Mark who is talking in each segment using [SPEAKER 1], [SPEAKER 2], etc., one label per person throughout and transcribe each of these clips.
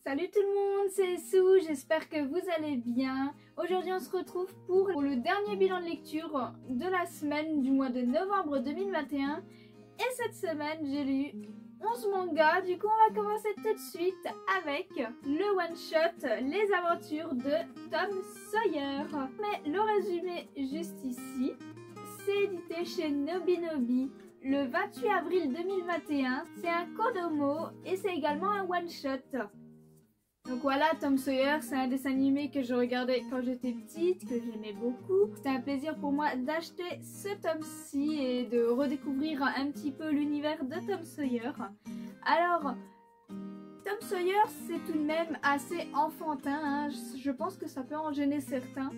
[SPEAKER 1] Salut tout le monde, c'est Sue, j'espère que vous allez bien. Aujourd'hui on se retrouve pour le dernier bilan de lecture de la semaine du mois de novembre 2021. Et cette semaine j'ai lu 11 mangas, du coup on va commencer tout de suite avec le one-shot Les aventures de Tom Sawyer. Mais le résumé juste ici, c'est édité chez Nobinobi. Le 28 avril 2021, c'est un Kodomo et c'est également un one-shot. Donc voilà, Tom Sawyer, c'est un dessin animé que je regardais quand j'étais petite, que j'aimais beaucoup. C'était un plaisir pour moi d'acheter ce tome-ci et de redécouvrir un petit peu l'univers de Tom Sawyer. Alors, Tom Sawyer, c'est tout de même assez enfantin, hein. Je pense que ça peut en gêner certains.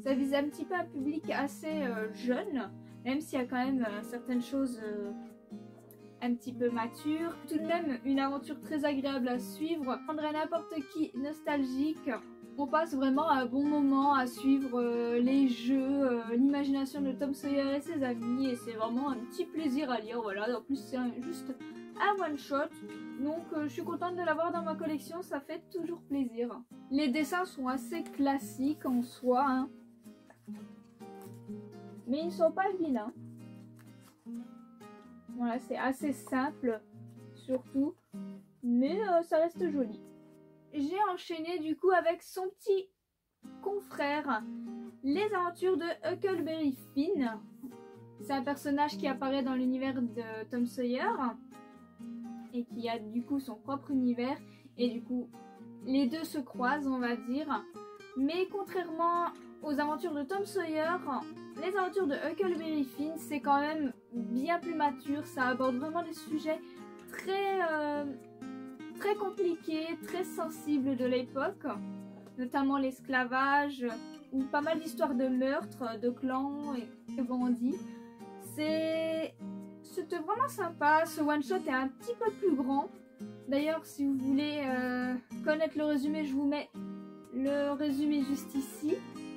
[SPEAKER 1] Ça vise un petit peu un public assez jeune, même s'il y a quand même certaines choses un petit peu matures. Tout de même une aventure très agréable à suivre. Prendrait n'importe qui nostalgique. On passe vraiment un bon moment à suivre les jeux, l'imagination de Tom Sawyer et ses amis, et c'est vraiment un petit plaisir à lire. Voilà, en plus c'est juste un one shot, donc je suis contente de l'avoir dans ma collection, ça fait toujours plaisir. Les dessins sont assez classiques en soi, hein. Mais ils ne sont pas vilains. Voilà, c'est assez simple, surtout, mais ça reste joli. J'ai enchaîné du coup avec son petit confrère, Les aventures de Huckleberry Finn. C'est un personnage qui apparaît dans l'univers de Tom Sawyer et qui a du coup son propre univers, et du coup les deux se croisent, on va dire. Mais contrairement aux aventures de Tom Sawyer, les aventures de Huckleberry Finn, c'est quand même bien plus mature. Ça aborde vraiment des sujets très compliqués, très sensibles de l'époque, notamment l'esclavage ou pas mal d'histoires de meurtres, de clans et de bandits. C'était vraiment sympa. Ce one-shot est un petit peu plus grand. D'ailleurs, si vous voulez connaître le résumé, je vous mets le résumé juste ici.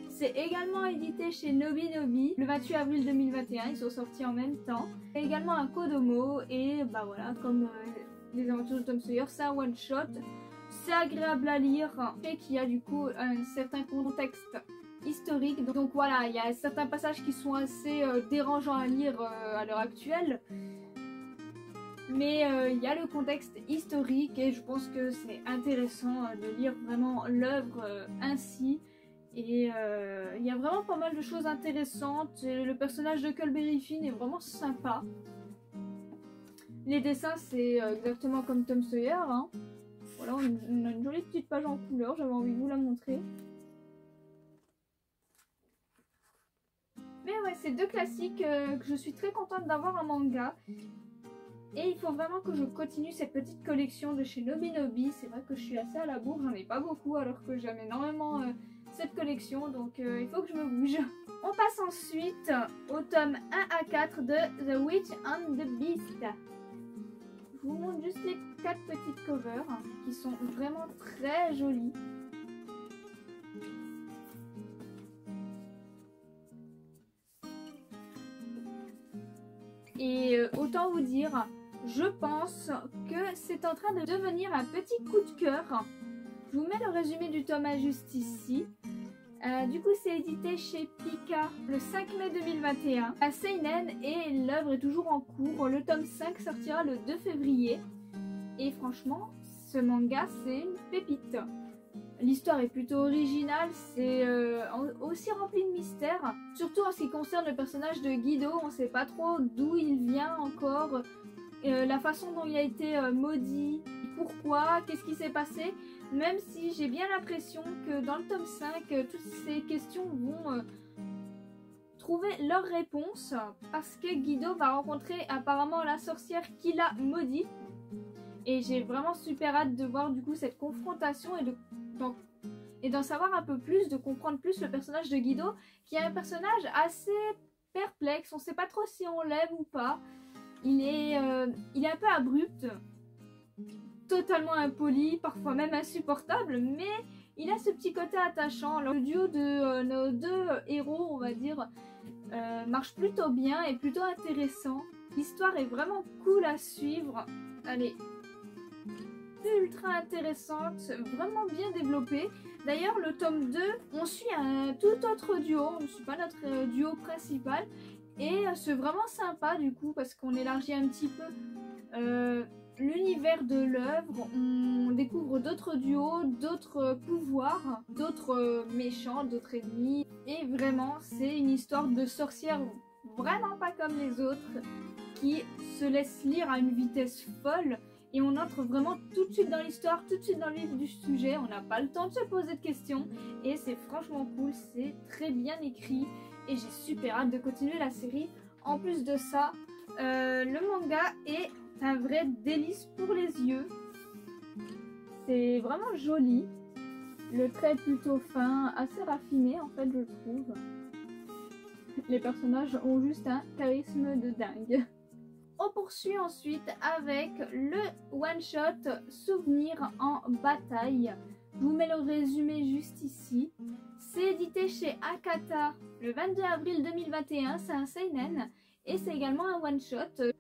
[SPEAKER 1] C'est également édité chez Nobinobi le 28 avril 2021, ils sont sortis en même temps. C'est également un Kodomo et bah voilà, comme les aventures de Tom Sawyer, c'est un one shot. C'est agréable à lire et qui a du coup un certain contexte historique. Donc voilà, il y a certains passages qui sont assez dérangeants à lire à l'heure actuelle. Mais il y a le contexte historique et je pense que c'est intéressant de lire vraiment l'œuvre ainsi. Et il y a vraiment pas mal de choses intéressantes. Et le personnage de Huckleberry Finn est vraiment sympa. Les dessins, c'est exactement comme Tom Sawyer, hein. Voilà, on a une jolie petite page en couleur, j'avais envie de vous la montrer. Mais ouais, c'est deux classiques que je suis très contente d'avoir en manga. Et il faut vraiment que je continue cette petite collection de chez Nobinobi. C'est vrai que je suis assez à la bourre, j'en ai pas beaucoup alors que j'aime énormément cette collection, donc il faut que je me bouge. On passe ensuite au tome 1 à 4 de The Witch and the Beast. Je vous montre juste les 4 petites covers qui sont vraiment très jolies. Et autant vous dire, je pense que c'est en train de devenir un petit coup de cœur. Je vous mets le résumé du tome 1 juste ici. Du coup, c'est édité chez Pika le 5 mai 2021 à Seinen et l'œuvre est toujours en cours. Le tome 5 sortira le 2 février. Et franchement, ce manga, c'est une pépite. L'histoire est plutôt originale, c'est aussi rempli de mystères. Surtout en ce qui concerne le personnage de Guido, on ne sait pas trop d'où il vient encore. La façon dont il a été maudit, pourquoi, qu'est-ce qui s'est passé. Même si j'ai bien l'impression que dans le tome 5, toutes ces questions vont trouver leur réponse. Parce que Guido va rencontrer apparemment la sorcière qui l'a maudit. Et j'ai vraiment super hâte de voir du coup cette confrontation et d'en savoir un peu plus, de comprendre plus le personnage de Guido, qui est un personnage assez perplexe. On ne sait pas trop si on l'aime ou pas. Il est un peu abrupt, totalement impoli, parfois même insupportable, mais il a ce petit côté attachant. Alors, le duo de nos deux héros, on va dire, marche plutôt bien et plutôt intéressant. L'histoire est vraiment cool à suivre. Elle est ultra intéressante, vraiment bien développée. D'ailleurs, le tome 2, on suit un tout autre duo, on ne suit pas notre duo principal. Et c'est vraiment sympa du coup, parce qu'on élargit un petit peu l'univers de l'œuvre. On découvre d'autres duos, d'autres pouvoirs, d'autres méchants, d'autres ennemis. Et vraiment, c'est une histoire de sorcière vraiment pas comme les autres, qui se laisse lire à une vitesse folle. Et on entre vraiment tout de suite dans l'histoire, tout de suite dans le vif du sujet. On n'a pas le temps de se poser de questions. Et c'est franchement cool, c'est très bien écrit. Et j'ai super hâte de continuer la série. En plus de ça, le manga est un vrai délice pour les yeux. C'est vraiment joli. Le trait est plutôt fin, assez raffiné en fait je trouve. Les personnages ont juste un charisme de dingue. On poursuit ensuite avec le one-shot Souvenir en bataille. Je vous mets le résumé juste ici. C'est édité chez Akata le 22 avril 2021, c'est un seinen et c'est également un one-shot.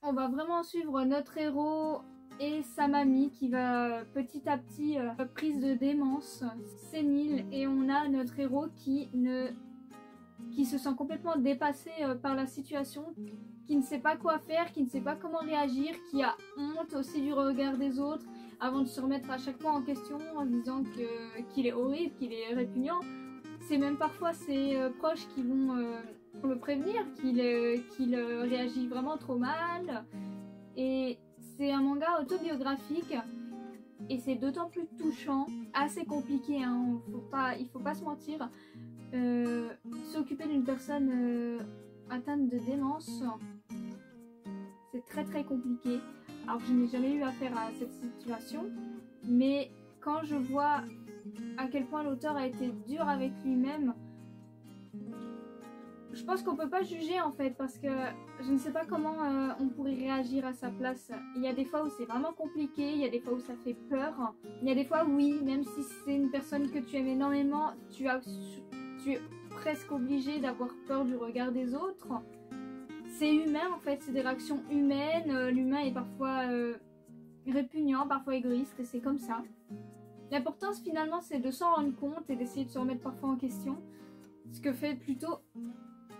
[SPEAKER 1] On va vraiment suivre notre héros et sa mamie qui va petit à petit prise de démence sénile, et on a notre héros qui se sent complètement dépassé par la situation, qui ne sait pas quoi faire, qui ne sait pas comment réagir, qui a honte aussi du regard des autres, avant de se remettre à chaque fois en question en disant qu'il est horrible, qu'il est répugnant. C'est même parfois ses proches qui vont le prévenir qu'il réagit vraiment trop mal. Et c'est un manga autobiographique et c'est d'autant plus touchant, assez compliqué, hein, il faut pas se mentir. S'occuper d'une personne atteinte de démence, c'est très très compliqué. Alors je n'ai jamais eu affaire à cette situation, mais quand je vois à quel point l'auteur a été dur avec lui-même, je pense qu'on peut pas juger en fait, parce que je ne sais pas comment on pourrait réagir à sa place. Il y a des fois où c'est vraiment compliqué, il y a des fois où ça fait peur, il y a des fois oui, même si c'est une personne que tu aimes énormément, tu es presque obligé d'avoir peur du regard des autres. C'est humain en fait, c'est des réactions humaines, l'humain est parfois répugnant, parfois égoïste, et c'est comme ça. L'importance finalement c'est de s'en rendre compte et d'essayer de se remettre parfois en question, ce que fait plutôt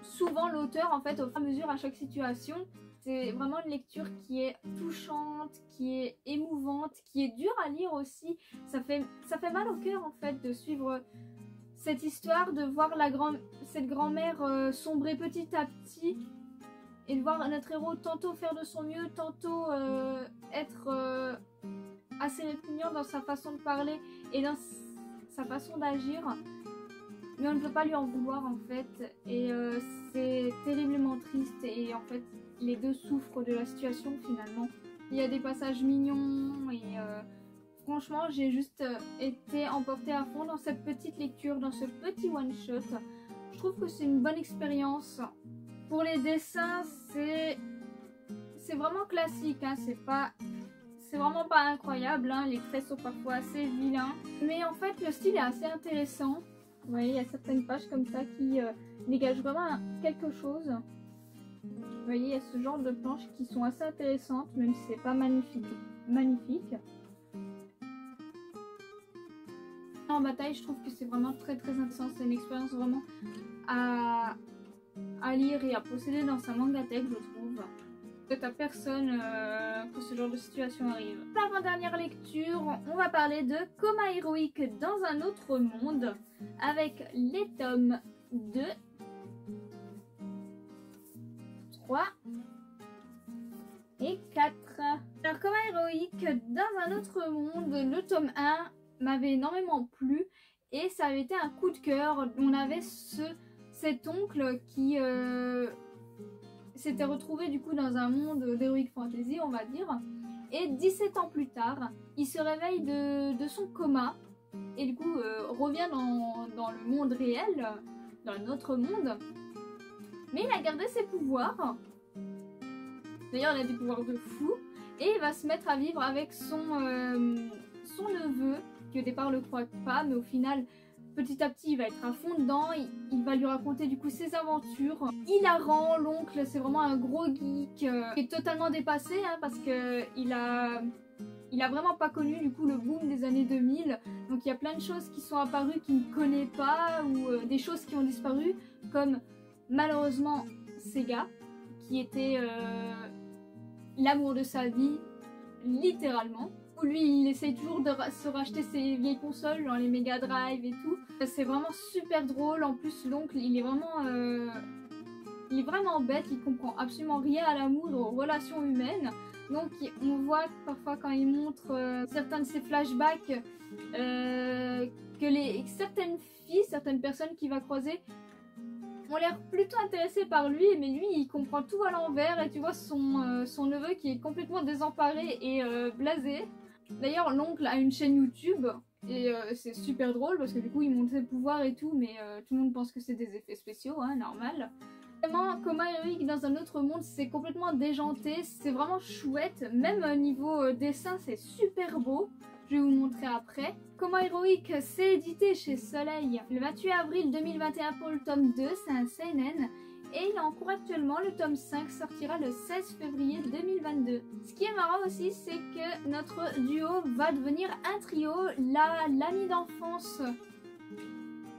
[SPEAKER 1] souvent l'auteur en fait au fur et à mesure à chaque situation. C'est vraiment une lecture qui est touchante, qui est émouvante, qui est dure à lire aussi. Ça fait mal au cœur en fait de suivre cette histoire, de voir cette grand-mère sombrer petit à petit, et de voir notre héros tantôt faire de son mieux, tantôt être assez répugnant dans sa façon de parler et dans sa façon d'agir. Mais on ne peut pas lui en vouloir en fait, et c'est terriblement triste, et en fait les deux souffrent de la situation finalement. Il y a des passages mignons et franchement j'ai juste été emportée à fond dans cette petite lecture, dans ce petit one shot. Je trouve que c'est une bonne expérience. Pour les dessins c'est vraiment classique, hein. C'est vraiment pas incroyable, hein. Les traits sont parfois assez vilains, mais en fait le style est assez intéressant. Vous voyez, il y a certaines pages comme ça qui dégagent vraiment quelque chose. Vous voyez, il y a ce genre de planches qui sont assez intéressantes, même si c'est pas magnifique. En bataille, je trouve que c'est vraiment très très intéressant. C'est une expérience vraiment à lire et à posséder dans sa mangatech, je trouve. Peut-être à personne que ce genre de situation arrive. L'avant-dernière lecture, on va parler de Coma héroïque dans un autre monde, avec les tomes 2, 3 et 4. Alors Coma héroïque dans un autre monde, le tome 1 m'avait énormément plu et ça avait été un coup de cœur. On avait cet oncle qui s'était retrouvé du coup dans un monde d'heroic fantasy, on va dire, et 17 ans plus tard il se réveille de son coma et du coup revient dans le monde réel, dans notre monde, mais il a gardé ses pouvoirs. D'ailleurs il a des pouvoirs de fou, et il va se mettre à vivre avec son neveu, qui au départ le croit pas, mais au final petit à petit il va être à fond dedans. Il va lui raconter du coup ses aventures. Hilarant, l'oncle c'est vraiment un gros geek qui est totalement dépassé, hein, parce que il a il a vraiment pas connu du coup le boom des années 2000. Donc il y a plein de choses qui sont apparues qu'il ne connaît pas ou des choses qui ont disparu, comme malheureusement Sega, qui était l'amour de sa vie, littéralement. Lui, il essaye toujours de se racheter ses vieilles consoles, genre les Mega Drive et tout. C'est vraiment super drôle. En plus, l'oncle, il est vraiment bête. Il comprend absolument rien à l'amour, aux relations humaines. Donc, on voit parfois quand il montre certains de ses flashbacks que certaines filles, certaines personnes qu'il va croiser ont l'air plutôt intéressées par lui, mais lui, il comprend tout à l'envers. Et tu vois son neveu qui est complètement désemparé et blasé. D'ailleurs, l'oncle a une chaîne YouTube et c'est super drôle parce que du coup il montre ses pouvoirs et tout, mais tout le monde pense que c'est des effets spéciaux, hein, normal. Vraiment, Coma Heroic dans un autre monde, c'est complètement déjanté, c'est vraiment chouette, même niveau dessin, c'est super beau. Je vais vous montrer après. Coma Heroic, c'est édité chez Soleil le 28 avril 2021 pour le tome 2, c'est un seinen. Et il est en cours actuellement, le tome 5 sortira le 16 février 2022. Ce qui est marrant aussi, c'est que notre duo va devenir un trio. L'ami d'enfance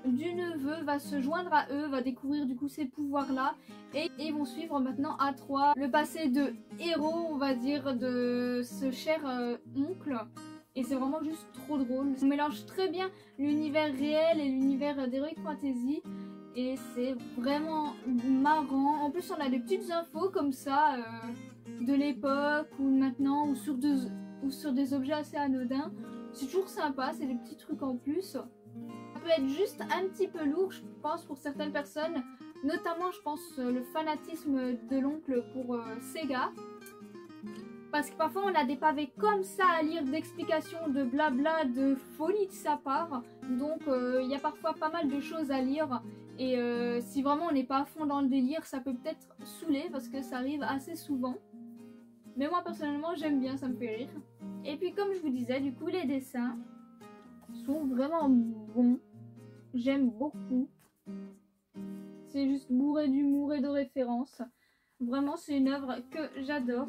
[SPEAKER 1] du neveu va se joindre à eux, va découvrir du coup ces pouvoirs là. Et ils vont suivre maintenant à trois le passé de héros, on va dire, de ce cher oncle. Et c'est vraiment juste trop drôle. On mélange très bien l'univers réel et l'univers d'Heroic Fantasy. Et c'est vraiment marrant. En plus, on a des petites infos comme ça de l'époque ou maintenant ou sur des objets assez anodins. C'est toujours sympa, c'est des petits trucs en plus. Ça peut être juste un petit peu lourd, je pense, pour certaines personnes. Notamment, je pense, le fanatisme de l'oncle pour Sega. Parce que parfois, on a des pavés comme ça à lire d'explications, de blabla, de folie de sa part. Donc, il y a parfois pas mal de choses à lire. Et si vraiment on n'est pas à fond dans le délire, ça peut peut-être saouler parce que ça arrive assez souvent. Mais moi personnellement j'aime bien, ça me fait rire. Et puis comme je vous disais, du coup les dessins sont vraiment bons. J'aime beaucoup. C'est juste bourré d'humour et de références. Vraiment c'est une œuvre que j'adore.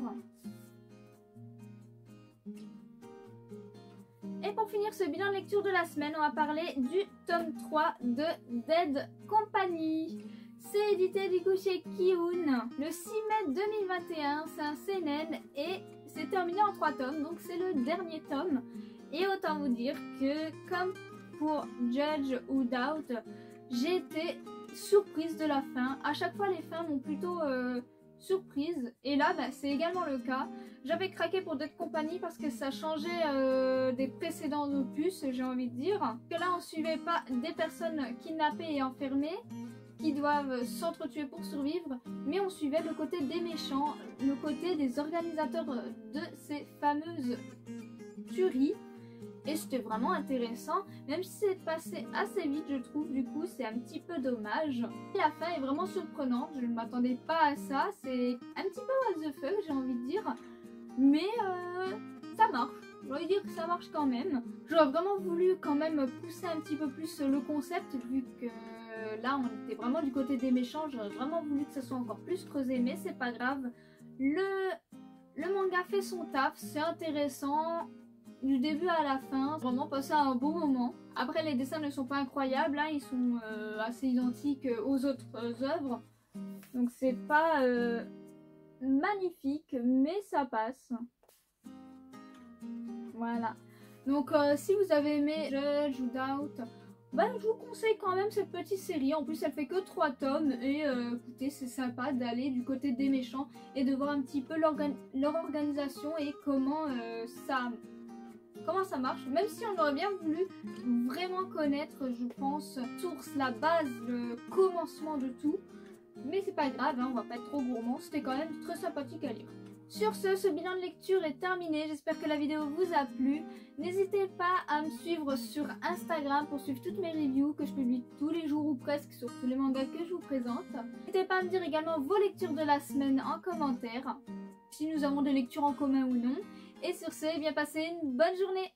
[SPEAKER 1] Et pour finir ce bilan de lecture de la semaine, on va parler du tome 3 de Dead Company. C'est édité du coup chez Kiun le 6 mai 2021, c'est un seinen et c'est terminé en 3 tomes, donc c'est le dernier tome. Et autant vous dire que comme pour Judge ou Doubt, j'ai été surprise de la fin. À chaque fois les fins m'ont plutôt surprise et là bah, c'est également le cas. J'avais craqué pour Dead Company parce que ça changeait des précédents opus, j'ai envie de dire. Que là on suivait pas des personnes kidnappées et enfermées qui doivent s'entretuer pour survivre, mais on suivait le côté des méchants, le côté des organisateurs de ces fameuses tueries. Et c'était vraiment intéressant, même si c'est passé assez vite je trouve, du coup c'est un petit peu dommage. Et la fin est vraiment surprenante, je ne m'attendais pas à ça, c'est un petit peu what the fuck j'ai envie de dire, mais ça marche, j'ai envie de dire que ça marche quand même. J'aurais vraiment voulu quand même pousser un petit peu plus le concept, vu que là on était vraiment du côté des méchants, j'aurais vraiment voulu que ça soit encore plus creusé, mais c'est pas grave. Le manga fait son taf, c'est intéressant. Du début à la fin, vraiment passer un bon moment. Après les dessins ne sont pas incroyables, hein, ils sont assez identiques aux autres œuvres. Donc c'est pas magnifique, mais ça passe. Voilà. Donc si vous avez aimé Judge ou Doubt, bah, je vous conseille quand même cette petite série. En plus elle fait que 3 tomes et écoutez c'est sympa d'aller du côté des méchants et de voir un petit peu leur organisation et comment ça marche, même si on aurait bien voulu vraiment connaître, je pense, source, la base, le commencement de tout. Mais c'est pas grave, hein, on va pas être trop gourmand, c'était quand même très sympathique à lire. Sur ce bilan de lecture est terminé, j'espère que la vidéo vous a plu. N'hésitez pas à me suivre sur Instagram pour suivre toutes mes reviews que je publie tous les jours ou presque sur tous les mangas que je vous présente. N'hésitez pas à me dire également vos lectures de la semaine en commentaire, si nous avons des lectures en commun ou non. Et sur ce, bien passez une bonne journée.